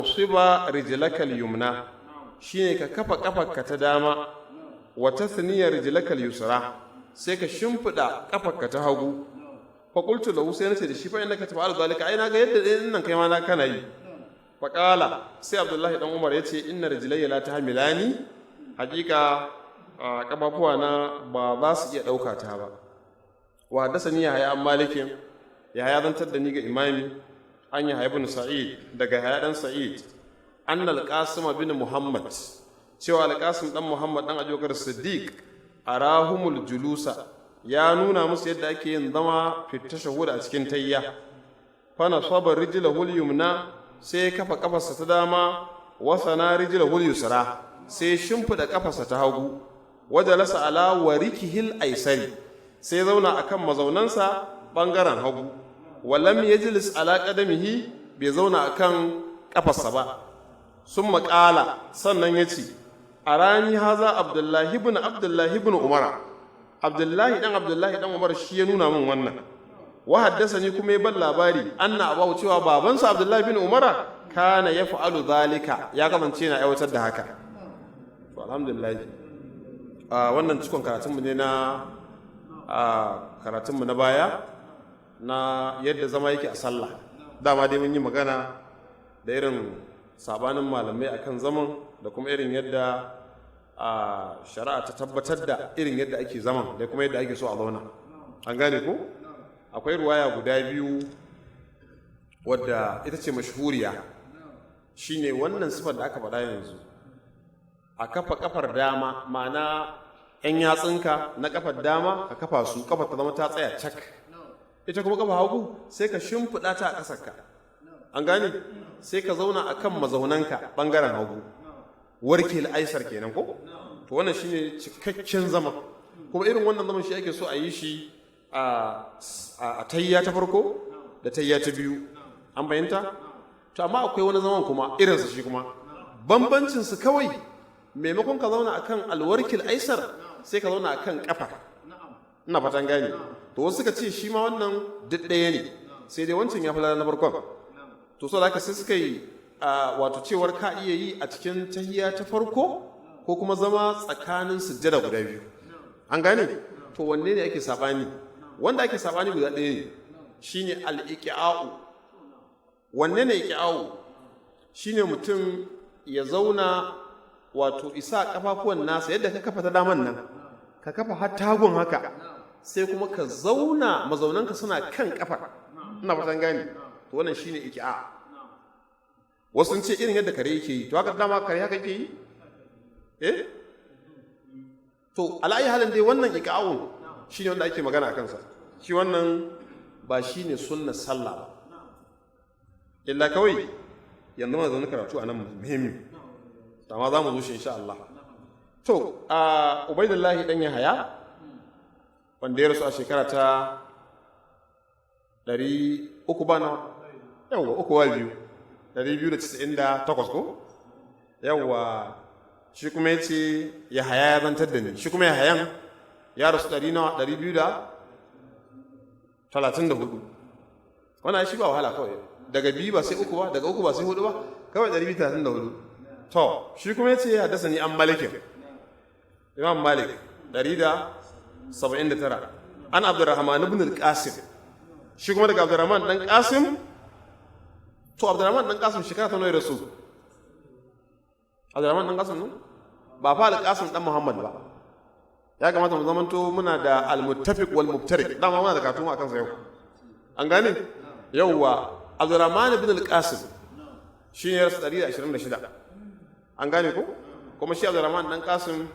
siba rijlakal yumna shine ka kafa kafarka ta dama wa tasniya rijlakal yusra sai ka shimfida kafarka ta hagu fa qultu lahu sai nace da shi fa innaka tafa'alu zalika ai naga yadda din nan kai ma na kana yi fa qala sai abdullahi dan umar yace inna rijlayya la tahmilani hakika kafafuwa na ba za su iya dauka ta ba wa hadasani ya haya malikin ya haya zantar da ni ga imami an yi haibun sa'id daga haya dan sa'id annal qasim bin muhammad cewa al-qasim dan muhammad dan ajokar siddiq arahumul julusa ya nuna musu yadda ake yin zama fi tashahhud a cikin tayya fa nasaba rijlahu yumna sai kafa kafarsa ta dama wa sana rijlahu yusra sai shimfida kafarsa ta hagu wajalasa ala warikihil aisari sai zauna akan mazaunansa bangaren hagu walam yajlis ala qadamihi bai zauna akan kafarsa ba sun maƙala sannan ya ce a rani haza abdullahi ibn umara abdullahi dan umar shi ya nuna min wannan wa haddasani kuma ya ban labari anna abahu cewa babansa abdullahi ibn umara kana yaf'alu zalika ya kasance na aiwatar da haka to alhamdulillah wannan cikon karatunmu ne na karatunmu na baya na yadda zama yake a sallah dama dai mun yi magana da irin sabanin malamai akan zaman da kuma irin yadda shari'a ta tabbatar da irin yadda ake zaman da kuma yadda ake so a zauna an gane ko akwai ruwaya guda biyu wadda ita ce mashhuriya shine wannan sifar da aka faɗa yanzu a kafa kafar dama ma'ana 'yan yatsunka na kafar dama ka kafa su kafar ta zama ta tsaya cak ita kuma kafa hagu sai ka shimfiɗa ta a ƙasarka an gane sai ka zauna a kan mazaunanka ɓangaren hagu warke aisar kenan ko to wannan shine cikakken zama kuma irin wannan zaman shi ake so a yi shi a tayya ta farko da tayya ta biyu an fahimta to amma akwai wani zaman kuma irinsa shi kuma bambancinsu kawai maimakon ka zauna akan alwarkil aisar sai ka zauna akan kafa ina fatan gane to wasu suka ce shi ma wannan duk ɗaya ne sai dai wancan ya fi na farkon to so da haka sai suka yi wato cewar ka iya yi a cikin tahiyya ta farko ko kuma zama tsakanin sujjada guda biyu an gane to wanne ne ake sabani wanda ake sabani guda ɗaya ne shine al-iqa'u wanne ne iqa'u shine mutum ya zauna wato isa kafafuwan nasa yadda ka kafa ta daman nan ka kafa har tagun haka sai kuma ka zauna mazaunanka suna kan kafa ina fatan gane to wannan shine iki'a wasu sun ce irin yadda kare yake yi to haka dama kare haka yake yi to ala'ayi halin dai wannan iki'a'un shine wanda ake magana a kansa shi wannan ba shine sunnar sallah ba illa kawai yanzu ma zaune karatu a nan muhimmi amma za mu zo shi insha Allah to ubaidullahi dan yahaya wanda ya rasu a shekara ta 300 bana yawa uku wa biyu 298 ko yawa shi kuma ya ce yahaya ya zantar da ni shi kuma yahayan ya rasu 234 wannan shi ba wahala kawai daga biyu ba sai uku ba daga uku ba sai hudu ba kawai 234 to shi kuma ya ce haddasa ni an malikin imam malik 179 an abdurrahman ibn al-qasim shi kuma daga abdurrahman dan qasim to abdurrahman dan qasim shekara ta nawa rasul abdurrahman dan qasim ba fa al-qasim dan muhammad ba ya kamata mu zamanto muna da al-muttafiq wal mubtari dama muna da katuma akan sa yau an gane yauwa abdurrahman ibn al-qasim shi ne rasul 126 an gane ko kuma shi abdurrahman dan qasim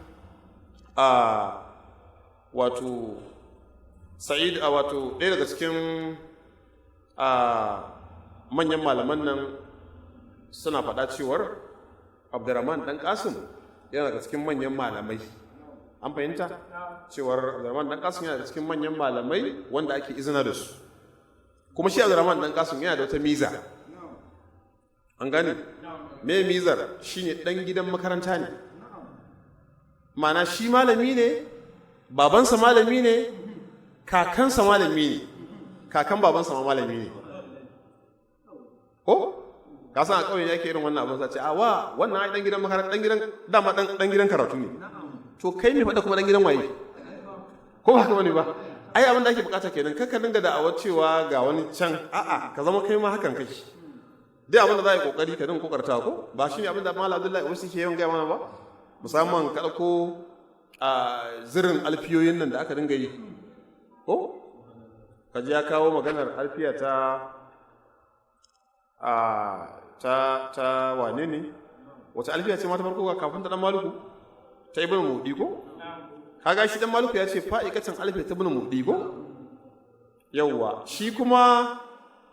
wato sa'id wato ɗaya daga cikin manyan malaman nan suna faɗa cewar abdurrahman dan qasim yana daga cikin manyan malamai an fahimta cewar abdurrahman dan qasim yana daga cikin manyan malamai wanda ake izina da su kuma shi abdurrahman dan qasim yana da wata miza an gane me mizar shine dan gidan makaranta ne ma'ana shi malami ne babansa malami ne kakansa malami ne kakan babansa ma malami ne ko ka san a ƙauyen yake irin wannan abin sace a wa wannan ai dan gidan makaranta dan gidan dama dan gidan karatu ne to kai me faɗa kuma dan gidan waye ko ba haka bane ba ai abin da ake bukata kenan kaka dinga da'awar cewa ga wani can a'a ka zama kai ma hakan kake dai abin da za a yi kokari ka dinga kokarta ko ba shi ne abin da Malam Abdullahi wasu ke yawan gaya mana ba musamman ka ɗauko a zirin alfiyoyin nan da aka dinga yi ko ka ji ya kawo maganar alfiya ta wane ne wace alfiya ce mata farko ga kafin ta dan maluku ta ibn mudi ko kaga shi dan maluku ya ce fa'ikatan alfiya ta ibn mudi ko yawwa shi kuma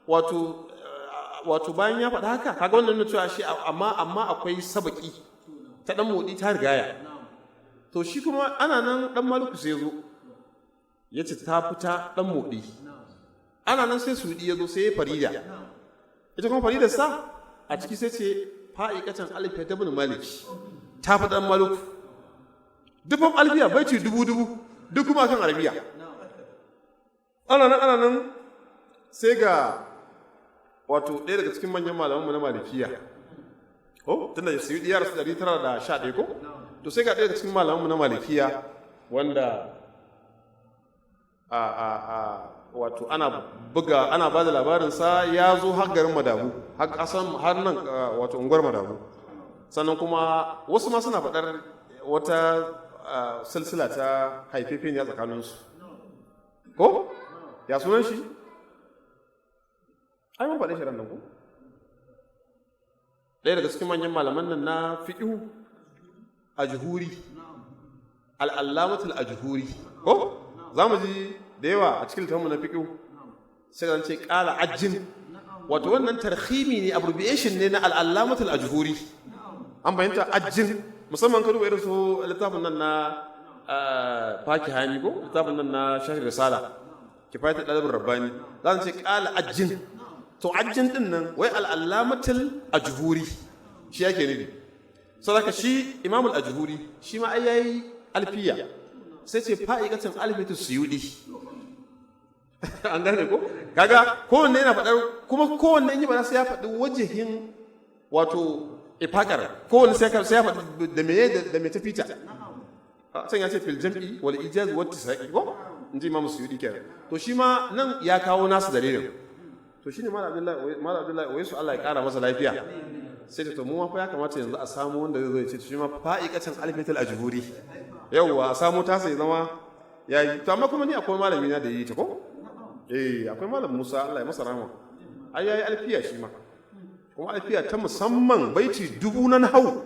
wato bayan ya faɗa haka kaga wannan nuna cewa shi amma akwai sabaki ta dan mudi ta rigaya to shi kuma ana nan dan maluku sai zo ya ce ta fita dan mudi ana nan sai sudi ya zo sai ya farida ita kuma farida sa a ciki sai ce fa'ikatan alfiya ta ibn malik ta fita dan maluku dubban alfiya bai ce dubu duk kuma kan arabiya ana nan sai ga wato ɗaya daga cikin manyan malamanmu na malikiya ko tunda su yi diyar su 911 ko to sai ga ɗaya daga cikin malamanmu na malikiya wanda wato ana ba da labarinsa ya zo har garin madabu har nan wato unguwar madabu sannan kuma wasu ma suna faɗar wata silsila ta haifefeniya tsakaninsu ko ya sunan shi ai mun faɗi shi ran nan ko ɗaya daga cikin manyan malaman nan na fiqhu ajhuri al-allamatul ajhuri ko zamu ji da yawa a cikin littafin na fiqhu sai kan ce qala ajjin wato wannan tarhimi ne abbreviation ne na al-allamatul ajhuri an bayyanta ajjin musamman ka duba irin su littafin nan na fakihani ko littafin nan na shahir risala kifayatul dalibur rabbani zan ce qala ajjin to ajjin din nan wai al-allamatul ajhuri shi yake nufi saboda shi imamul ajhuri shi ma ai yayi alfiya sai ce fa'iqatan alfiyatus suyudi an gane ko kaga kowanne yana faɗar kuma kowanne yi ba sai ya faɗi wajihin wato ifakar kowanne sai ya faɗi da me ta fita sai ya ce fil jam'i wal ijaz wat tisaqi ko inji imam suyudi kenan to shi ma nan ya kawo nasu dalilin to shine malam abdullahi wai su Allah ya kara masa lafiya sai to mu ma fa ya kamata yanzu a samu wanda zai zo ya ce shi ma fa'iqatan alfiyatul ajhuri yawwa a samu ta sai zama yayi to amma kuma ni akwai malami na da yi ta ko akwai malam Musa Allah ya masa rahama ai yayi alfiya shi ma kuma alfiya ta musamman baiti 1000 na nahwu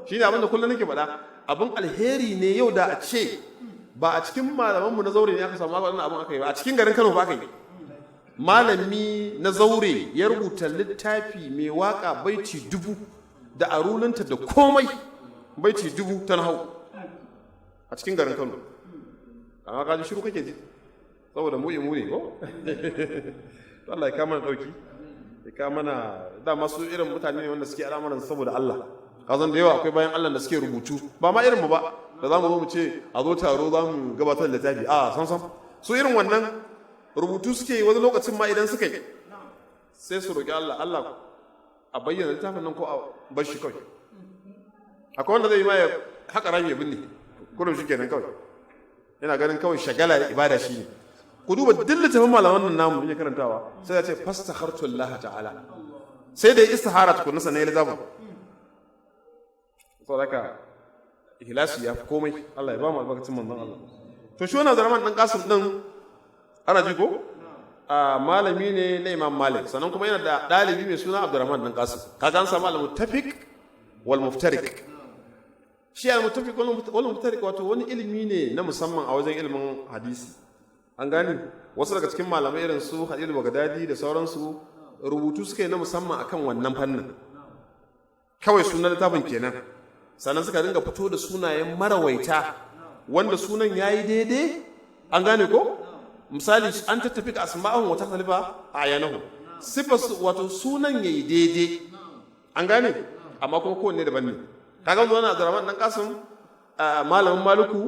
shine abin da kullun nake faɗa abin alheri ne yau da a ce ba a cikin malaman mu na zaure ne aka samu wannan abin aka yi ba a cikin garin Kano ba aka yi malami na zaure ya rubuta littafi mai waka baiti 1000 da arulunta da komai baiti 1000 ta nahwu a cikin garin Kano amma kaji shiru kake ji saboda mu ne ko to Allah ya kama mana dauki ya kama mana da masu irin mutane ne wanda suke al'amuran saboda Allah kazan da yawa akwai bayan Allah da suke rubutu ba ma irin mu ba da zamu zo mu ce a zo taro zamu gabatar da littafi san su irin wannan rubutu suke yi wani lokacin ma idan suka yi sai su roki Allah a bayyana littafin nan ko a bar shi kawai akwai wanda zai yi ma ya haƙa rami ya binne kullum shi kenan kawai yana ganin kawai shagala da ibada shi ne ku duba duk littafin malaman nan namu ne karantawa sai ya ce fastakhartu Allah ta'ala sai da istihara tukunna sanan ya littafin saboda ikhlasi ya fi komai Allah ya ba mu albarkacin manzon Allah to shi wannan Abdurrahman dan Qasim din ana ji ko malami ne na Imam Malik sannan kuma yana da dalibi mai suna Abdurrahman dan Qasim kaga an samu al-muttafiq wal muftariq shi al-muttafiq wal muftariq wato wani ilimi ne na musamman a wajen ilimin hadisi an gani wasu daga cikin malamai irin su Hadil Bagdadi da sauransu rubutu suka yi na musamman akan wannan fannin kawai sunan littafin kenan sannan suka dinga fito da sunayen marawaita wanda sunan yayi daidai an gane ko misali an tattafi ka asma'un wata khalifa ayanahu sifar wato sunan yayi daidai an gane amma kuma kowanne daban ne kaga wannan Abdurrahman dan Qasim malamin Maliku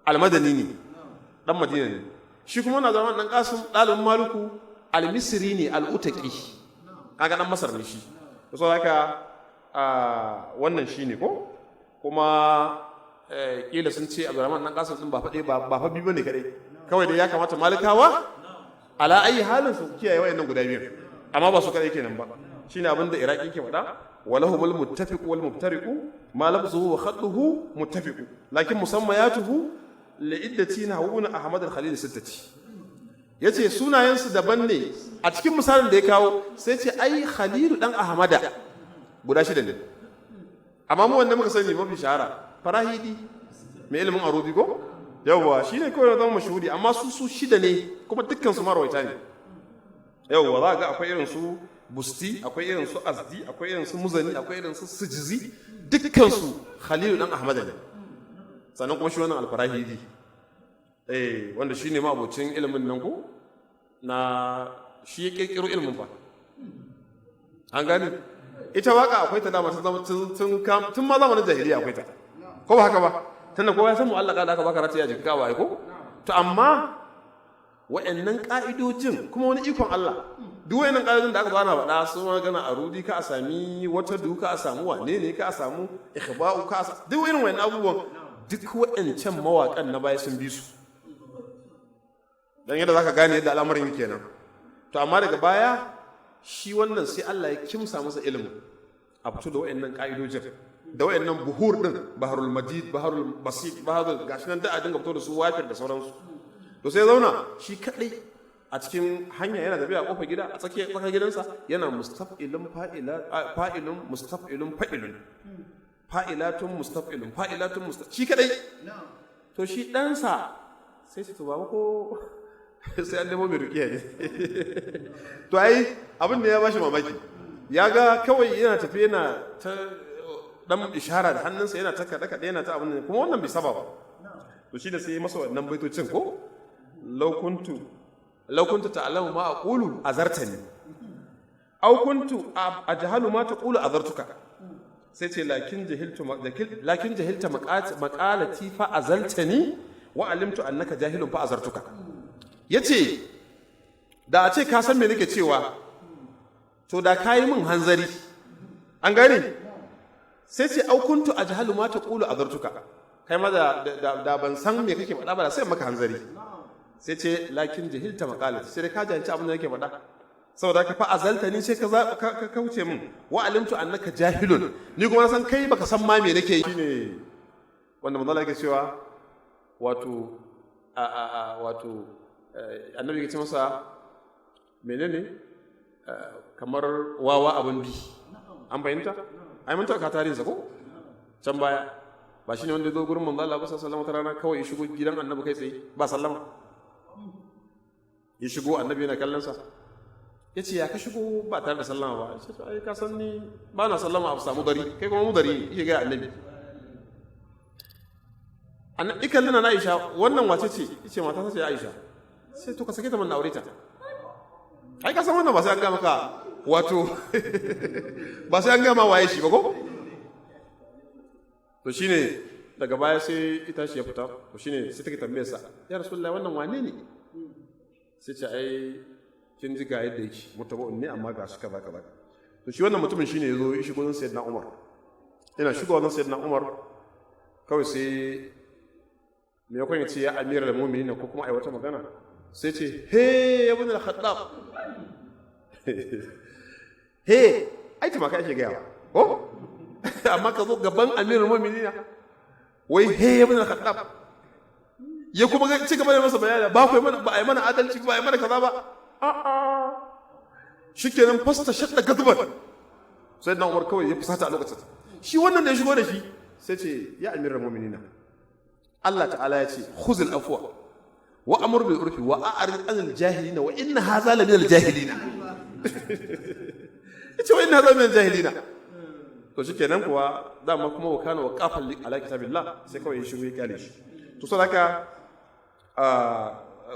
almadani ne dan Madina ne shi kuma wannan Abdurrahman dan Qasim dalibin Maliku almisri ne al'utaqi kaga dan Masar ne shi so haka wannan shine ko kuma kila sun ce Abdurrahman dan Qasim din ba fa bi bane kadai kawai dai ya kamata malikawa ala ayi halin su kiyaye wayannan guda biyu amma ba su kadai kenan ba shine abin da Iraki ke faɗa walahumul muttafiq wal muftariqu ma labzuhu wa khadduhu muttafiq lakin musammayatuhu li'iddati nahwuna Ahmad al-Khalil sittati yace sunayen su daban ne a cikin misalin da ya kawo sai ce ai Khalil dan Ahmada guda shida ne amma mu wanda muka sani mafi shahara Farahidi mai ilimin arudi ko yawwa shine kawai zama mashhuri amma su shida ne kuma dukkan su marwaita ne yawwa za ga akwai irin su Busti akwai irin su Azdi akwai irin su Muzani akwai irin su Sijizi dukkan su Khalil dan Ahmad ne sannan kuma shi wannan Al-Farahidi wanda shine ma abocin ilimin nan ko na shi ya kirkiro ilimin fa an gani ita waka akwai ta dama tun ma zamanin jahiliya akwai ta ko ba haka ba tunda kowa ya san mu'allaka da aka baka rata ya jikka ba ko to amma wa'annan ka'idojin kuma wani ikon Allah duk wa'annan ka'idojin da aka bana faɗa su magana a rudi ka a sami wata duka a samu wane ne ka a samu ikhba'u ka a duk irin wa'annan abubuwan duk wa'ancan mawaƙan na baya sun bi su dan yadda zaka gane yadda al'amarin yake nan to amma daga baya shi wannan sai Allah ya kimsa masa ilimin a fito da wa'annan ka'idojin da wa'annan buhur din baharul majid baharul basit baharul gashi nan da a dinga fito da su wafir da sauransu to sai zauna shi kadai a cikin hanya yana tafiya a kofar gida a tsakiyar gidansa yana mustaf'ilun fa'ilun mustaf'ilun fa'ilun fa'ilatun mustaf'ilun fa'ilatun shi kadai to shi ɗansa sai su tuba ko sai an nemo mai rukiya ne to ai abin da ya bashi mamaki ya ga kawai yana tafi yana ta dan ishara da hannunsa yana ta kaɗe yana ta abin kuma wannan bai saba ba to shi da sai masa wannan baitocin ko law kuntu ta'lamu ma aqulu azartani aw kuntu ajhalu ma taqulu azartuka sai ce lakin jahilta maqalati fa azaltani wa alimtu annaka jahilun fa azartuka yace da a ce ka san me nake cewa to da kayi min hanzari an gane sai ce au kuntu ajhalu ma taqulu azartuka kai ma da ban san me kake faɗa ba da sai maka hanzari sai ce lakin jahilta maqalati sai ka janci abin da nake faɗa saboda ka fa azaltani sai ka kauce min wa alimtu annaka jahilun ni kuma san kai baka san ma me nake yi shine wanda manzo Allah yake cewa wato annabi ya ce masa menene kamar wawa abin bi an fahimta ai mun taka tarihinsa ko can baya ba shine wanda ya zo gurin manzo Allah sallallahu alaihi wasallam kawai ya shigo gidan annabi kai tsaye ba sallama ya shigo annabi yana kallon sa yace ya ka shigo ba tare da sallama ba sai ai ka san ni ba na sallama a samu dari kai kuma mu dari yake ga annabi annabi kallon na Aisha wannan wace ce yace mata ta ce Aisha sai to ka sake ta manna aure ta ai ka san wannan ba sai an ga maka wato ba sai an ga ma waye shi ba ko to shine daga baya sai ita shi ya fita to shine sai take tambayar sa ya rasulullahi wannan wane ne sai ce ai kin ji ga yadda yake mutaba'un ne amma ga shi kaza kaza to shi wannan mutumin shine yazo ya shigo nan sayyidina Umar yana shigo nan sayyidina Umar kawai sai me yakon ya ce ya amiral mu'minin ko kuma ai wata magana sai ce he ibn al-Khattab he ai ta maka ake gaya ko amma ka zo gaban amirul mu'minin wai he ibn al-Khattab ya kuma ga ci gaba da masa bayani ba ku mana ba ai mana adalci ba ai mana kaza ba shikenan fasta shadda gadban sai dan Umar kawai ya fusata a lokacin shi wannan da ya shigo da shi sai ce ya amirul mu'minin Allah ta'ala ya ce khuzul afwa wa amur bil urfi wa a'rid anil jahilina wa inna hadha la min al jahilina yace wa inna hadha min al jahilina to shikenan kuwa dama kuma wa kana waqafan ala kitabillah sai kawai ya shigo ya kyale shi to saboda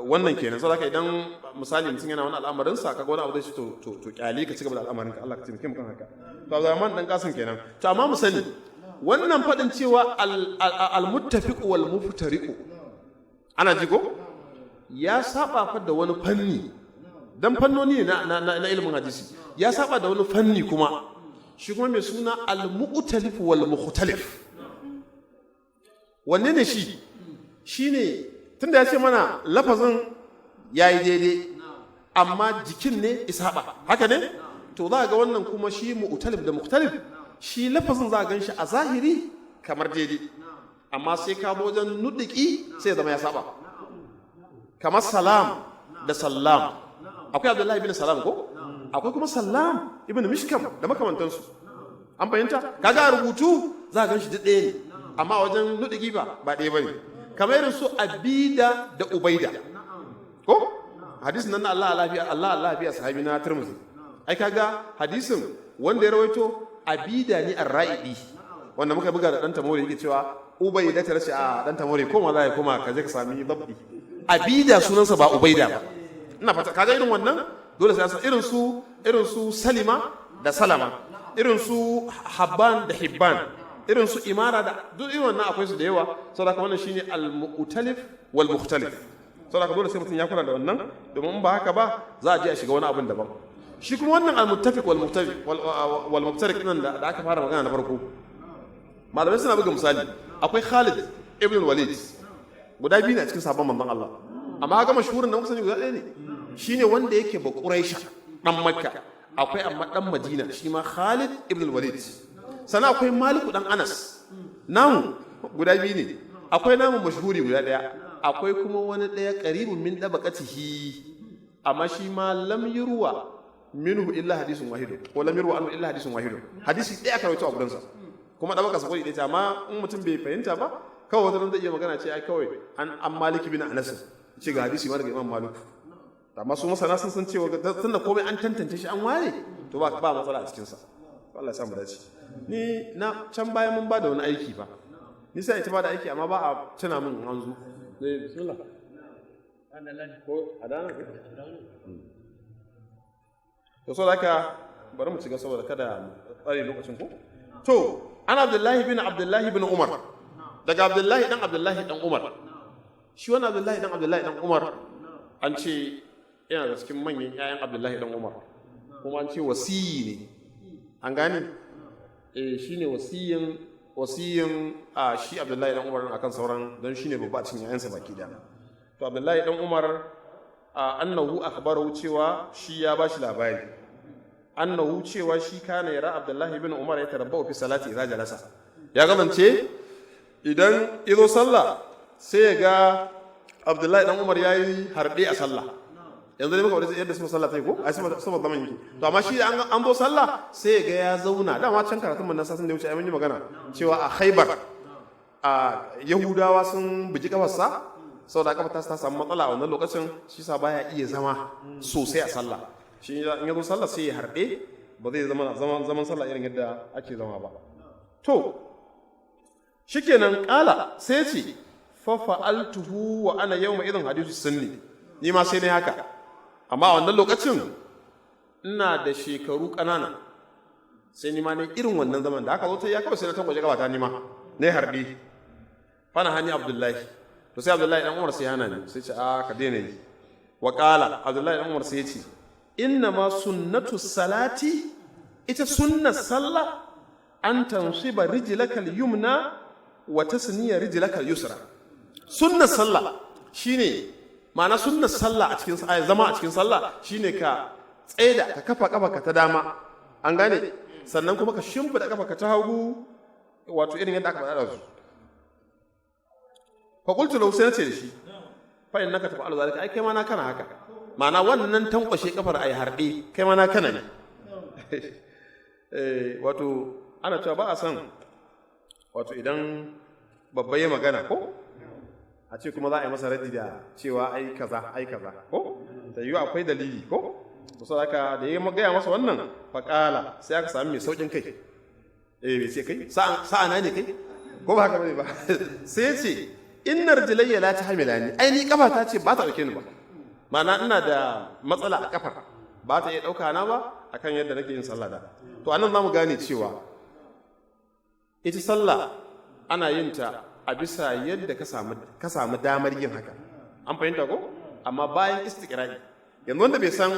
wannan kenan saboda idan misali mutum yana wani al'amarin sa kaga wani abu zai shi to kyale ka cigaba da al'amarin ka Allah ka taimake mu kan haka to zaman dan kasan kenan to amma mu sani wannan fadin cewa al-muttafiq wal muftariq ana ji ko ya saba fa da wani fanni dan fannoni na ilimin hadisi ya saba da wani fanni kuma shi kuma mai suna al-mu'talif wal mukhtalif. Wanne ne shi? Shine tunda ya ce mana lafazin yayi daidai amma jikin ne isaba, haka ne? To za ga wannan kuma shi mu'talif da mukhtalif, shi lafazin za gan shi a zahiri kamar daidai, amma sai ka wajen nudiki sai zama ya saba. Kamar salam da sallam, akwai Abdullahi ibn Salam ko? Akwai kuma Sallam ibn Mishkam da makamantansu. An fahimta? Kaga a rubutu za gan shi duk ɗaya ne, amma wajen nudiki ba ɗaya bane. Kamar irin su Abida da Ubaida. Ko? Hadisin nan na Allah lafiya sahabi na Tirmidhi. Ai kaga hadisin wanda ya rawaito Abida ni ar-Ra'idi, wanda muka buga da dan Tamori yake cewa Ubaida ta race a dan Tamori koma za ya koma ka je ka sami dabbi. Abida sunansa ba Ubaida ba. Ina fata kaga irin wannan dole sai irin su Salima da Salama, irin su Habban da Hibban, irin su Imara da duk irin wannan akwai su da yawa. Saboda wannan shine al-mu'talif wal mukhtalif. Saboda dole sai mutum ya kula da wannan, domin ba haka ba za a je a shiga wani abin daban. Shi kuma wannan al-muttafiq wal muftariq nan da aka fara magana na farko, malamai suna buga misali. Akwai Khalid ibn Walid, guda biyu ne a cikin sabon manzon Allah, amma ga mashhurin da muka sani guda ɗaya ne, shine wanda yake ba Quraisha dan Makka. Akwai amma dan Madina shi ma Khalid ibn Walid. Sannan akwai Malik dan Anas, namu guda biyu ne. Akwai namu mashhuri guda ɗaya, akwai kuma wani ɗaya qaribun min dabaqatihi, amma shi ma lam yurwa minhu illa hadisun wahidu, ko lam yurwa anhu illa hadisun wahidu. Hadisi ɗaya aka rawaito a gurinsa, kuma da baka sakuri ɗaya, amma in mutum bai fahimta ba kawai wata nan zai iya magana ce ai kawai an Malik bin Anas ce ga hadisi ma daga Imam Malik. Amma su masana sun san cewa tunda komai an tantance shi an ware, to ba matsala a cikin sa. Allah ya samu dace. Ni na can bayan mun ba da wani aiki ba, ni sai ita ba da aiki amma ba a tuna min an zo. Bismillah. Ko adana? To so haka bari mu ci gaba saboda kada tsare lokacin ko. To ana Abdullahi bin Umar, daga Abdullahi dan Umar. Shi wannan Abdullahi dan Umar an ce yana da cikin manyan ƴaƴan Abdullahi dan Umar, kuma an ce wasiyi ne. An gane? Shine wasiyin shi Abdullahi dan Umar akan sauran, don shine babba a cikin ƴaƴansa baki daya. To Abdullahi dan Umar annahu akhbarahu cewa shi ya bashi labari, annahu cewa shi kana yara Abdullahi bin Umar ya tarabbau fi salati idza jalasa. Ya gamance idan izo sallah sai ya ga Abdullahi dan Umar yayi harbe a sallah. Yanzu ne muka wani yadda su sallah tai ko ai sama zaman yake. To amma shi an zo sallah sai ya ga ya zauna. Dama can karatun mun nan sasin da wuce ai mun yi magana cewa a Khaibar Yahudawa sun buji kafarsa, saboda kafa ta samu matsala a wannan lokacin, shi sa baya iya zama sosai a sallah. Shi in ya zo sallah sai ya harbe, ba zai zaman sallah irin yadda ake zama ba. To shikenan kala sai ce fa fa'altuhu wa ana yawma idan hadisu sunni, ni ma sai ne haka, amma a wannan lokacin ina da shekaru ƙanana, sai ni ma ne irin wannan zaman da aka zo ta ya kawai sai na tangwaje gabata ni ma ne harbe. Fana hani Abdullahi, to sai Abdullahi dan Umar sai hana ni, sai ce ka daina yi. Wa qala Abdullahi dan Umar sai ya ce inna ma sunnatu salati, ita sunnar sallah an tansiba rijlakal yumna wa tasniya rijlakal yusra. Sunnar sallah shine ma'ana sunnar sallah a cikin zama a cikin sallah shine ka tsaida ka kafa kafarka ta dama, an gane, sannan kuma ka shimfida kafarka ta hagu, wato irin yadda aka faɗa da su. Fa qultu lahu, sai nace da shi fa innaka tafa'alu zalika, ai kai ma na kana haka, ma'ana wannan tankwashe kafar ai harbe kai ma na kana ne. Wato ana cewa ba a san wato idan babba ya magana ko a ce kuma za a yi masa raddi da cewa ai kaza ko da yiwu akwai dalili ko, so haka da ya gaya masa wannan faƙala sai aka sami mai saukin kai, bai ce kai sa'ana ne kai ko ba haka bane ba. sai ya ce innar jilayya la tahmilani, ai ni kafa ta ce ba ta dauke ni ba, ma'ana ina da matsala a kafar, ba ta iya dauka na ba akan yadda nake yin sallah da. To anan zamu gane cewa ita sallah ana yin ta a bisa yadda ka samu damar yin haka, an fahimta ko? Amma bayan istiqra'i, yanzu wanda bai san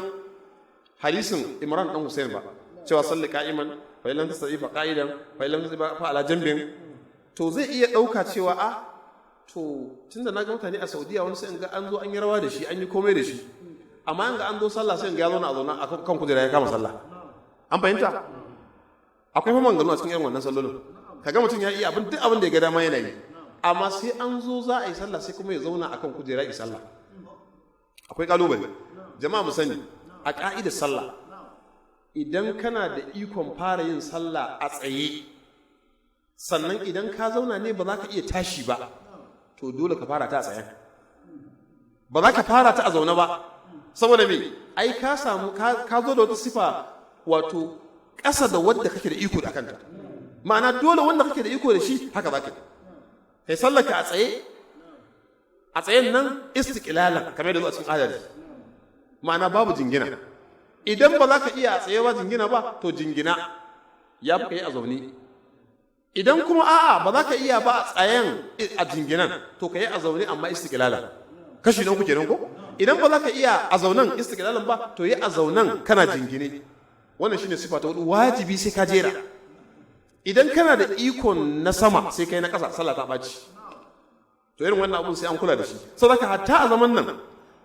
hadisin Imran dan Hussein ba, cewa salli qa'iman fa illam tastati fa qa'idan fa illam tastati fa ala jambin, to zai iya ɗauka cewa to tunda na ga mutane a Saudiya wani sai in ga an zo an yi rawa da shi an yi komai da shi, amma in ga an zo sallah sai in ga ya zauna a zauna a kan kujera ya kama sallah. An fahimta? Akwai fa manganu a cikin irin wannan sallolin, kaga mutum ya iya duk abin da ya ga dama yana yi, amma sai an zo za a yi sallah sai kuma ya zauna akan kujera yi sallah. Akwai kalubale. Jama'a mu sani a ka'idar sallah, idan kana da ikon fara yin sallah a tsaye, sannan idan ka zauna ne ba za ka iya tashi ba, to dole ka fara ta a tsaye. Ba za ka fara ta a zaune ba, saboda me? Ai ka samu ka zo da wata sifa wato ƙasa da wadda kake da iko da kanta. Ma'ana dole wanda kake da iko da shi haka za ka kai sallaka a tsaye, a tsayen nan istiqlalan kamar da zuwa cikin adadi, ma'ana babu jingina. Idan ba za ka iya a tsaye ba jingina ba, to jingina ya fi kai a zaune. Idan kuma a'a ba za ka iya ba a tsayen a jinginan, to ka yi a zaune amma istiqlalan. Kashi nan kuke nan ko? Idan ba za ka iya a zaunen istiqlalan ba, to yi a zaunen kana jingine. Wannan shine sifa ta hudu, wajibi sai ka jera. Idan kana da ikon na sama sai kai na ƙasa, sallah ta ɓaci. To irin wannan abun sai an kula da shi. Saboda hatta a zaman nan,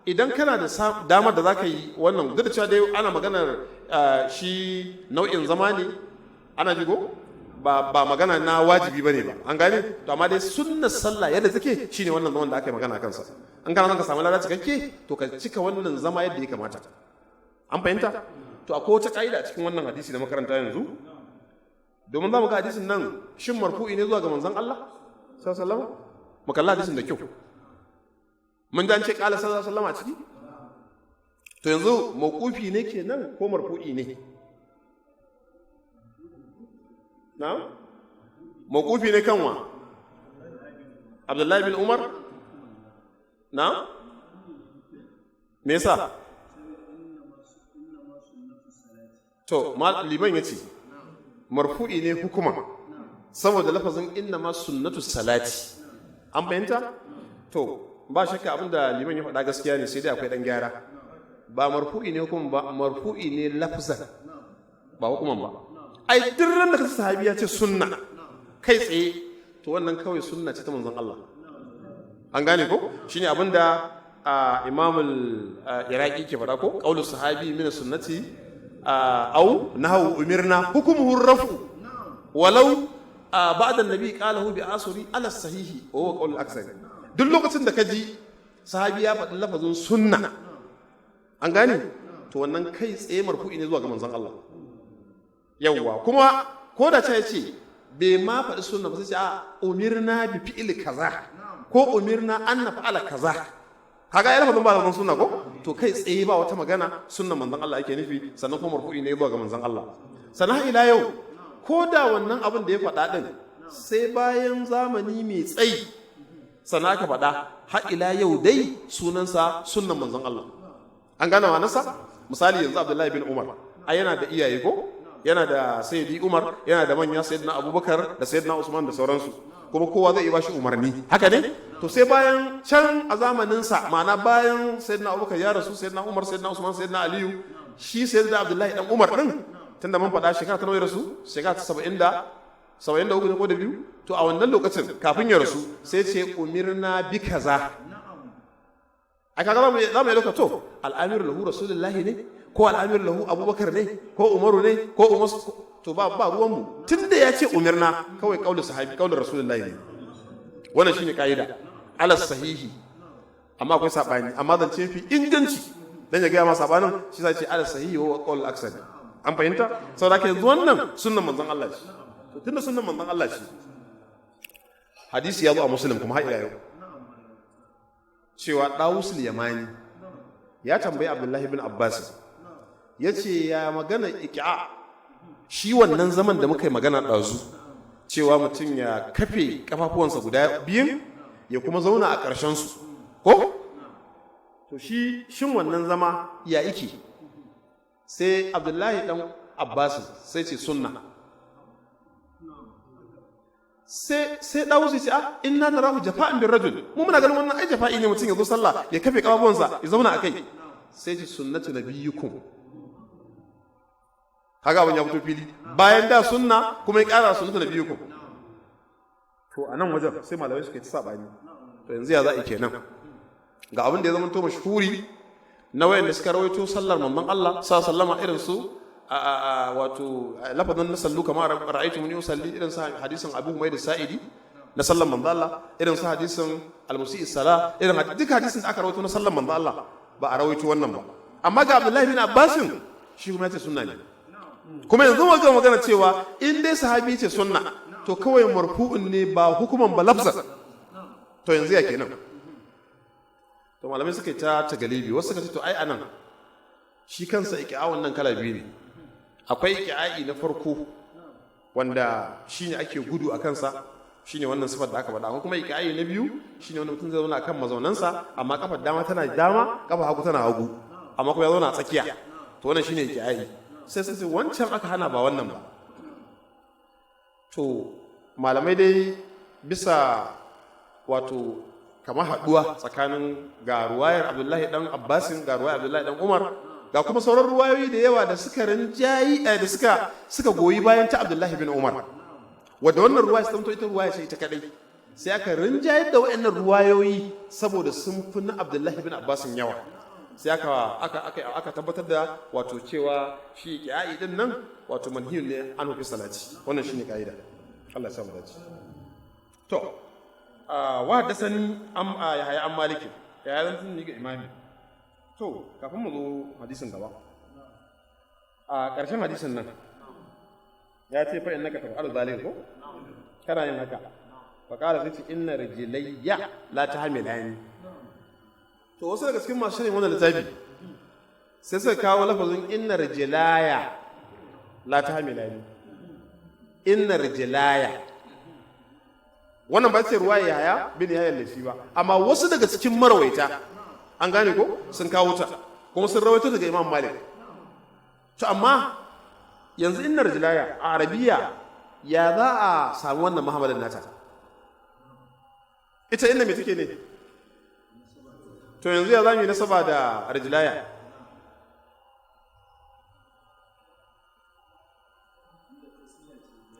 idan kana da damar da za ka yi wannan, duk da cewa dai ana maganar shi nau'in zama ne, ana jigo ba magana na wajibi bane ba, an gane? To amma dai sunnar sallah yadda take shine wannan zaman da aka yi magana kansa. An kana zan ka samu lada cikakke, to ka cika wannan zama yadda ya kamata. An fahimta? To akwai wata ka'ida a cikin wannan hadisi da makaranta yanzu, domin za mu ga hadisin nan shin marfu'i ne zuwa ga manzon Allah sallallahu alaihi wasallam. Mu kalla hadisin da kyau. Mun dan ce qala sallallahu alaihi wasallam a ciki? To yanzu mawqufi ne kenan ko marfu'i ne? Na'am? Mawqufi ne kan wa? Abdullahi bin Umar? Na'am? Me yasa? To liman yace marfu'i ne hukuma saboda lafazin inna ma sunnatu salati. An fahimta? To ba shakka abinda liman ya faɗa gaskiya ne, sai dai akwai ɗan gyara. Ba marfu'i ne hukuman ba, marfu'i ne lafzan ba hukuman ba. Ai duk ran da kace sahabi ya ce sunna kai tsaye, to wannan kawai sunna ce ta manzon Allah. An gane ko? Shine abinda Imam al-Iraqi ke faɗa ko, qaulu sahabi min sunnati أو نهو أمرنا حكمه الرفع ولو بعد النبي قاله بآصري على الصحيح وهو قول الأكثر. duk lokacin da ka ji sahabi ya faɗi lafazin sunna, an gane, to wannan kai tsaye marfu'i ne zuwa ga manzon Allah. Yawwa kuma ko da ta ce bai ma faɗi sunna ba, sai ce umirna bi fi'li kaza ko umirna an naf'ala kaza. Kaga ya lafazin ba da sunna ko, to kai tsaye ba wata magana, sunnan manzon Allah yake nufi, sannan kuma marfu'i ne zuwa ga manzon Allah. Sannan ila yau ko da wannan abin da ya faɗa din sai bayan zamani mai tsayi sannan aka faɗa, har ila yau dai sunansa sunnan manzon Allah. An gane wa nasa? Misali yanzu Abdullahi bin Umar ai yana da iyaye ko, yana da Sayyidi Umar, yana da manya Sayyidina Abubakar da Sayyidina Usman da sauransu, kuma kowa zai yi bashi umarni, haka ne? To sai bayan can a zamaninsa, ma'ana bayan Sayyidina Abubakar ya rasu, Sayyidina Umar, Sayyidina Usman, Sayyidina Aliyu, shi Sayyidina Abdullahi dan Umar din, tunda mun faɗa shekara ta nawa ya rasu? Shekara ta 73 ne ko da biyu? To a wannan lokacin kafin ya rasu sai ce umirna bi kaza. A kaga za mu yi lokacin to al'amiru lahu rasulullahi ne ko al'amiru lahu Abubakar ne ko Umaru ne ko Umar, to ba ruwanmu, tunda ya ce umirna kawai kaulin sahabi, kaulin rasulullahi ne. Wannan shine kaida ala sahihi, amma akwai sabani, amma zance fi inganci dan ya ga ma sabanin shi sai ce ala sahihi wa qaul aksar. An fahimta? Saboda ke wannan sunnan manzon Allah shi. To tunda sunnan manzon Allah shi, hadisi ya zo a Muslim kuma har ila yau cewa Dawus al-Yamani ya tambayi Abdullahi bin Abbas, yace ya magana iqa, shi wannan zaman da muka yi magana ɗazu cewa mutum ya kafe kafafuwansa guda biyun ya kuma zauna a ƙarshensu ko? To shin wannan zama ya iki? Sai Abdullahi ɗan Abbas sai ce sunna. Sai Dawusu ce inna narahu jafa'an bir rajul, mu muna ganin wannan ai jafa'i ne mutum ya zo sallah ya kafe kafafuwansa ya zauna a kai. Sai ce sunnatu nabiyyukum. haka abin ya fito fili bayan da sunna kuma ya ƙara sunnatu nabiyukum. To a nan wajen sai malamai suka yi ta sabani, to yanzu ya za a kenan ga abin da ya zama to mashhuri na wayanda suka rawaito sallar manzon Allah sallama irin su wato lafazin na sallu kamar ra'aytu muni usalli, irin sa hadisin Abu Humayd Sa'idi na sallar manzon Allah, irin sa hadisin al-Musi'i Salah, irin duk hadisin da aka rawaito na sallar manzon Allah ba a rawaito wannan ba. Amma ga Abdullahi bin Abbas shi kuma yace sunna ne, kuma yanzu magana cewa in dai sahabi ce sunna to kawai marfu'un ne ba hukuman ba lafzan. To yanzu ya kenan, to malamai suka yi ta galibi, wasu suka ce to ai anan shi kansa iki'awun nan kala biyu ne. Akwai iki'a'i na farko wanda shine ake gudu a kansa, shine wannan sifar da aka faɗa. Akwai kuma iki'a'i na biyu shine wanda mutum zai zauna akan mazaunansa amma kafar dama tana dama, kafar hagu tana hagu, amma kuma ya zauna a tsakiya. To wannan shine iki'a'i. Sai sai wancan aka hana ba wannan ba. To malamai dai bisa wato kamar haɗuwa tsakanin ga ruwayar Abdullahi dan Abbasin, ga ruwayar Abdullahi dan Umar, ga kuma sauran ruwayoyi da yawa da suka rinjayi da suka goyi bayan ta Abdullahi bin Umar, wadda wannan ruwaya ta ita ruwaya ce ita kadai, sai aka rinjaye da waɗannan ruwayoyi saboda sun fi na Abdullahi bin Abbasin yawa, sai aka tabbatar da wato cewa shi kiyayi din nan wato manhiyun ne an hufi salati. Wannan shine kaida. Allah ya samu dace. To wa hadasani Yahya an Malik, ya zan ni ga imami. To kafin mu zo hadisin gaba, a ƙarshen hadisin nan ya ce fa innaka taf'alu zalika ko kana yin haka, fa qala sai ce inna rijlayya la tahmilani. To wasu daga cikin masu shirin wannan littafi sai suka kawo lafazin inna rijlaya la tahmilani, inna rijlaya. Wannan ba ce ruwaya Yahya bin Yahya al-Laythi ba, amma wasu daga cikin marawaita an gane ko sun kawo ta kuma sun rawaito daga Imam Malik. To amma yanzu inna rijlaya a Arabiya ya za a samu wannan Muhammadin nata? Ita inna me take ne? To yanzu ya zamu yi nasaba da rijlaya?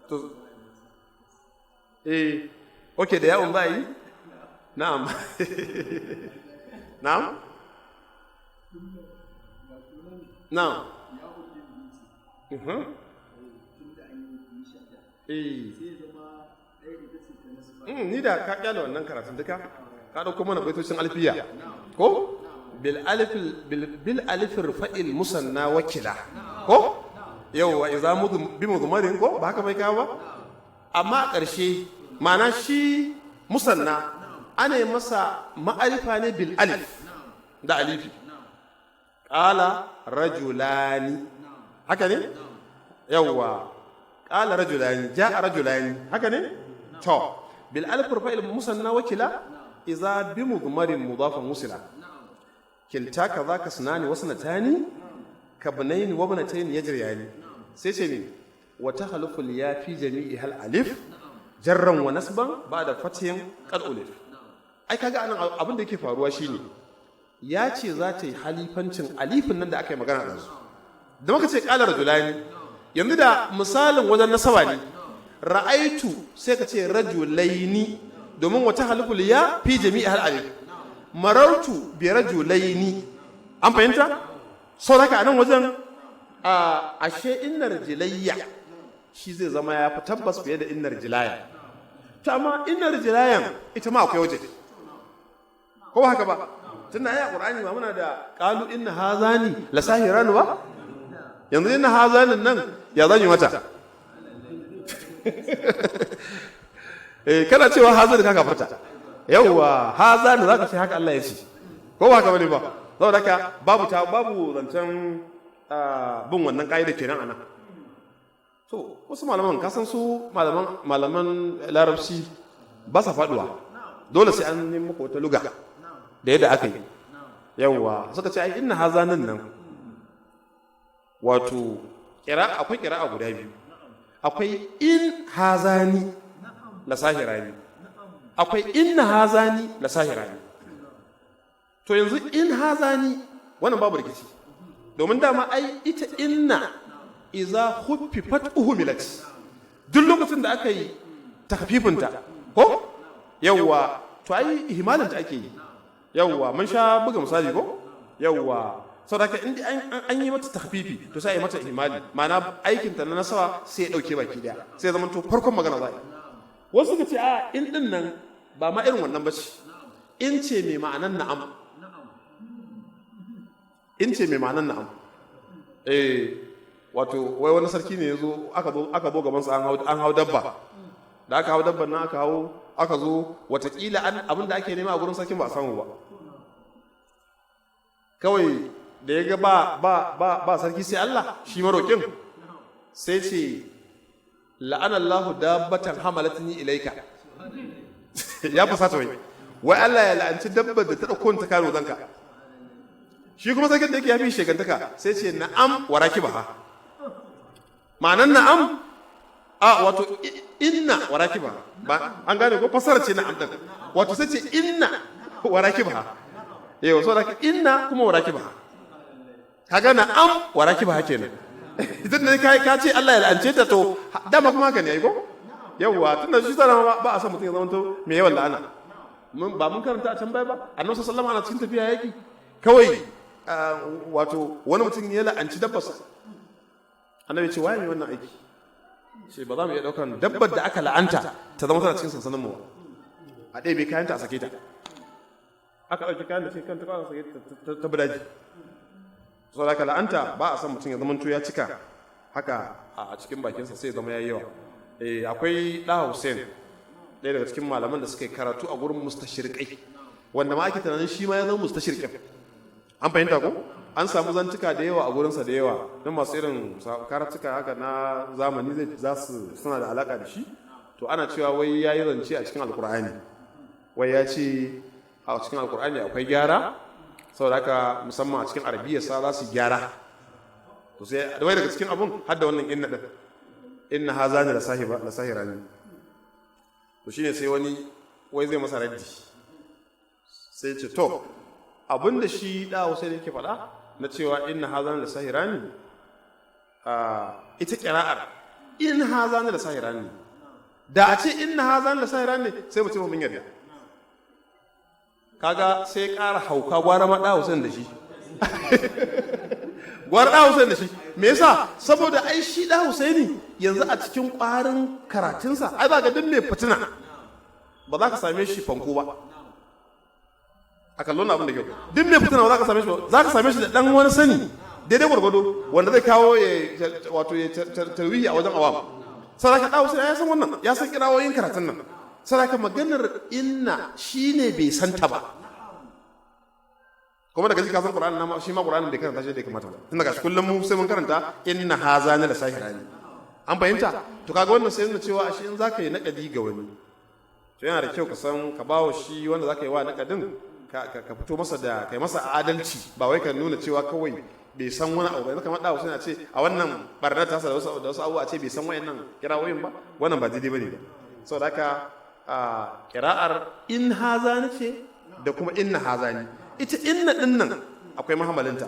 To okay, da yawon bayi? Na'am. Na'am? Na'am. Ni da ka kyale wannan karatun duka ka dauko mana baitocin alfiya ko bil alif rufa'il musanna wakila ko yawwa idza bi mudmarin ko ba haka bai kawo ba. Amma a ƙarshe ma'ana shi musanna ana masa ma'arifa ne bil alif da alifi. Qala rajulani, haka ne? Yawwa qala rajulani, ja'a rajulani, haka ne? To bil alif fa'il musanna wakila idza bi mudmarin mudafan musila. Kilta kadhaka sunani wasnatani kabnaini wa ibnatayn yajriyani. Sai ce min wa takhlufu ya fi jami'i hal alif jarran wa nasban ba'da fathin qad ulif. Ai kaga anan abin da yake faruwa shine ya ce za ta yi halifancin alifin nan da aka yi magana da su. Da muka ce qala rajulani, yanzu da misalin wajen nasaba ne ra'aitu sai ka ce rajulaini domin wa takhlufu ya fi jami'i hal alif. Marartu bi rajulaini, an fahimta? Sauraka anan wajen ashe innar jilayya shi zai zama ya fi tabbas fiye da innar jilaya. Ta amma innar jilayan ita ma akwai waje ko haka ba? Tunda ai a Qur'ani ba muna da qalu inna hazani la sahiran ba? Yanzu inna hazanin nan ya zan yi mata? Kana cewa hazani ka kafarta. Yawwa hazani zaka ce haka Allah ya ce. Ko ba haka bane ba? Saboda haka babu zancen bin wannan ƙa'ida kenan anan. To wasu malaman kasan su malaman larabci ba sa faduwa, dole sai an nemi maka wata luga da yadda aka yi. Yawwa suka ce ai inna hazanin nan wato akwai ƙira'a guda biyu, akwai in hazani la sahirani, akwai inna hazani la sahirani. To yanzu in hazani wannan babu rikici, domin dama ai ita inna iza khuffifat uhumilat, duk lokacin da aka yi takfifinta ko yawwa to ai ihmalin ta ake yi, yawwa mun sha buga misali ko yawwa saboda in an yi mata takfifi to sai a yi mata ihmali, ma'ana aikin ta na nasawa sai ya dauke baki daya, sai zaman to farkon magana za a yi. Wasu suka ce a in din nan ba ma irin wannan bace, in ce mai ma'anan na'am, in ce mai ma'anan na'am. Wato wai wani sarki ne ya zo aka zo gaban sa an hau dabba, da aka hau dabban nan aka zo watakila abin da ake nema a gurin sarkin ba a samu ba, kawai da ya ga ba sarki sai Allah shi maroƙin, sai ce la'anallahu dabbatan hamalatni ilaika ya fusata wai Allah ya la'anci dabbar da ta dauko ta karo zanka. Shi kuma sarkin da yake yafi shegantaka sai ce na'am wa rakibaha, ma'anan na'am wato inna wa rakibaha, ba an gane ko fasara ce na'am din, wato sai ce inna wa rakibaha, yau so da inna kuma wa rakibaha, kaga na'am wa rakibaha kenan. Idan ne ka ce Allah ya la'ance ta to dama kuma haka ne ai ko yawwa, tunda shi sana ba a san mutum ya zama to me yawan la'ana. Ba mun karanta a can baya ba, annabi sallallahu alaihi wasallam ana cikin tafiya yaki kawai wato wani mutum ya la'anci dabbarsa, annabi ce waye mai wannan aiki, ce ba za mu iya daukan dabbar da aka la'anta ta zama tana cikin sansanin mu a ɗaya bai kayanta a sake ta, aka ɗauki kayan da cikin kanta ba a sake ta bidaji. Saboda haka la'anta ba a san mutum ya zama to ya cika haka a cikin bakinsa sai ya zama ya yi yawa. Akwai ɗa Hussein, ɗaya daga cikin malaman da suka yi karatu a gurin mustashirkai, wanda ma ake tunanin shi ma ya zama mustashirkin. An fahimta ko? An samu zantuka da yawa a gurinsa da yawa, don masu irin karatuka haka na zamani suna da alaka da shi. To ana cewa wai ya yi zance a cikin alkur'ani, wai ya ce a cikin alkur'ani akwai gyara, saboda haka musamman a cikin arabiya sa za su gyara. To sai da wai daga cikin abun har da wannan inna din, inna hazani la sahirani. To shine sai wani wai zai masa raddi, sai ce to abinda shi da Hussein yake faɗa na cewa inna hazani la sahirani, ita qira'ar in hazani la sahirani, da a ce inna hazani la sahirani sai mu ce mun yarda. Kaga sai ƙara hauka gwara ma da Hussein da shi gwara da Hussein da shi, me yasa? Saboda ai shi da Husaini yanzu a cikin ƙwarin karatunsa ai ba ga duk mai fitina ba za ka same shi fanko ba, a kallon abin da kyau, duk mai fitina ba za ka same shi ba, za ka same shi da ɗan wani sani daidai gwargwado wanda zai kawo wato ya tarwihi a wajen awam. Sadaka da Husaini ya san wannan, ya san kirawoyin karatun nan. Sadaka maganar inna shine bai santa ba, kuma daga ka san Qur'ani na shi ma Qur'anin da karanta shi da kamata ba, tun daga shi kullum mu sai mun karanta inna hazani la sahirani. An fahimta? To kaga wannan sai nuna cewa shi in zaka yi naƙadi ga wani to yana da kyau ka san ka bawo shi wanda zaka yi wa naƙadin ka fito masa da kai masa adalci, ba wai ka nuna cewa kawai bai san wani abu ba. Kamar da Hussein a ce a wannan barnar tasa da wasu abubuwa a ce bai san wayannan kirawoyin ba, wannan ba daidai bane ba. Saboda haka kira'ar in hazani ce da kuma inna hazani, ita inna din nan akwai mahamalinta,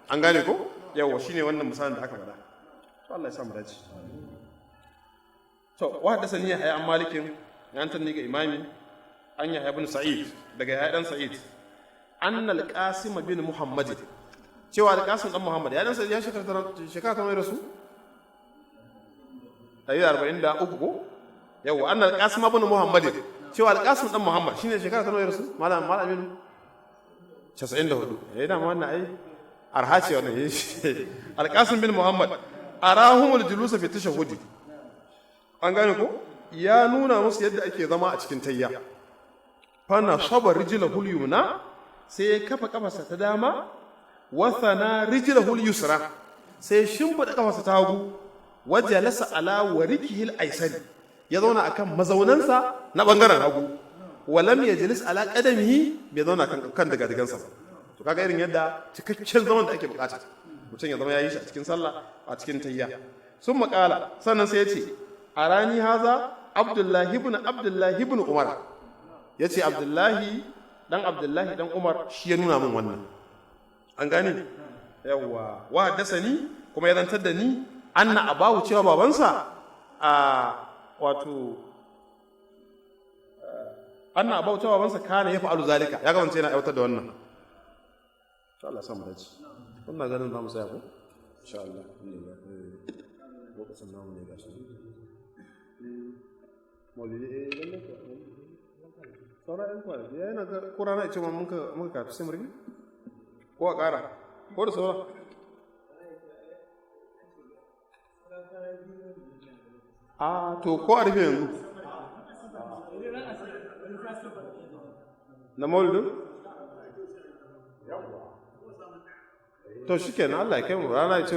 an gane ko yawa shine wannan misalin da aka faɗa. To Allah ya sa mu dace. To wa haddathani Yahya an Malikin an tanni ga imami an Yahya ibn Sa'id daga Yahya dan Sa'id anna al-Qasim bin Muhammad, cewa al-Qasim dan Muhammad ya dan Sa'id ya shekara ta mai rasu 143 ko yawa anna al-Qasim bin Muhammad, cewa al-Qasim dan Muhammad shine shekara ta mai rasu malam Aminu 94. Da ma wannan ai arha ce wannan al-Qasim bin Muhammad arahumul julusa fi tashahhudi, an gane ko ya nuna musu yadda ake zama a cikin tayya. Fana saba rijlahul yumna, sai ya kafa kafarsa ta dama, wa thana rijlahul yusra, sai shimfida kafarsa ta hagu, wajalasa ala warikihil aysari, ya zauna akan mazaunansa na bangaren hagu, walam yajlis ala qadamihi, bai zauna kan daga digansa ba. To kaga irin yadda cikakken zaman da ake bukata mutum ya zama ya yi shi a cikin sallah a cikin tayya. Sun makala sannan sai ya ce arani haza Abdullahi ibn Umar, ya ce Abdullahi dan Umar shi ya nuna min wannan, an gane yawwa wa haddasani kuma ya zantar da ni anna abahu cewa babansa wato anna abahu cewa babansa kana ya fa'alu zalika ya gabance yana aiwatar da wannan insha Allah samu dace wannan ganin zamu saya ko insha Allah lokacin namu ne gashi maulidi lalle ko saura ɗan kwanaki yana ga kurana ce ma muka kafi sai murgi ko a ƙara ko da saura to ko a rufe yanzu na maulidin to shi kenan Allah ya kai mu rana ya ce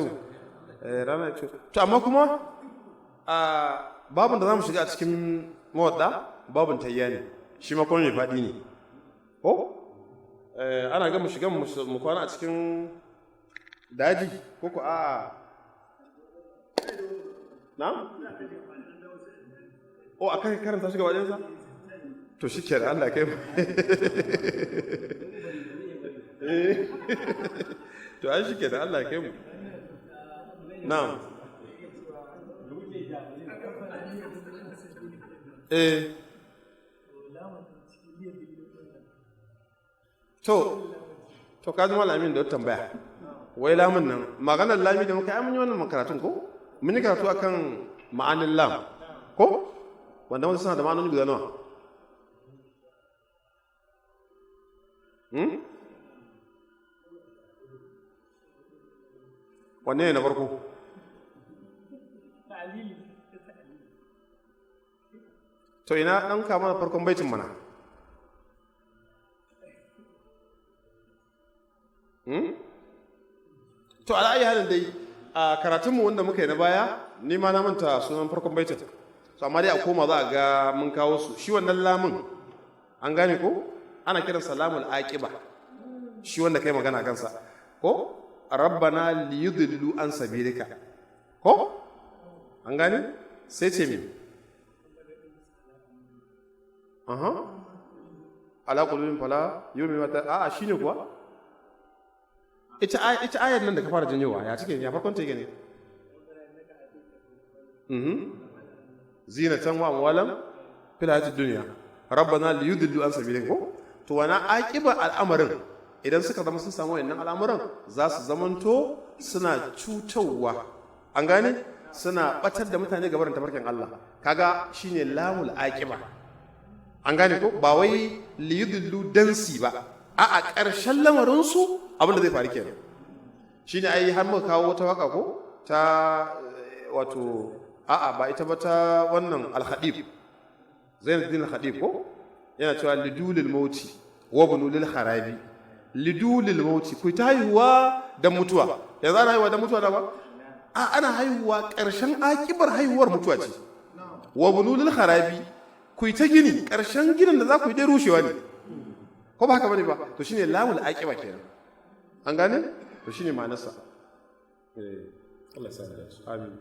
rana ya ce to amma kuma babin da za mu shiga a cikin mawadda babin tayya ne shi ma kuma mai faɗi ne ko ana ga mu shiga mu kwana a cikin daji ko ku na? A kan karanta shi gabaɗinsa? To shi ke da Allah kai to an shi ke da Allah kai mu na to ka zama lamin da wata tambaya wai lamun nan maganar lami da muka yi mun yi wannan makaratun ko mun yi karatu akan ma'anin lam ko wanda wanda suna da ma'anoni guda nawa wanne ne na farko to ina ɗan kama da farkon baitin mana to ala'ayi halin dai a karatunmu wanda muka yi na baya ni ma na manta sunan farkon baitin so amma dai a koma za a ga mun kawo su shi wannan lamun an gane ko ana kiran salamul aqiba shi wanda kai magana kansa ko rabbana liyudillu an sabilika ko an gane sai ce mi ala qulubin fala yumi mata shine kuwa ita ayar nan da ka fara janyowa ya cike ya farkon ta yake ne zinatan wa amwalan fil hayatid dunya rabbana liyudillu an sabilika ko to wana aqiba al'amarin idan suka zama sun samu wayannan al'amuran za su zamanto suna cutarwa an gane suna batar da mutane gabarin tafarkin Allah kaga shine lamul aqiba an gane ko ba wai liyudillu dansi ba a ƙarshen lamarin su abin da zai faru kenan shine ai har muka kawo wata waka ko ta wato ba ita ba ta wannan al-Khadib Zainuddin al-Khadib ko yana cewa lidulil mauti wa bunulil kharabi lidulil mauti ku ta haihuwa da mutuwa yanzu ana haihuwa da mutuwa da ba ana haihuwa ƙarshen akibar haihuwar mutuwa ce wa bunulil kharabi ku ta gini ƙarshen ginin da za ku yi dai rushewa ne ko ba haka bane ba to shine lamul aqiba kenan an gane to shine ma'anarsa Allah ya sa amin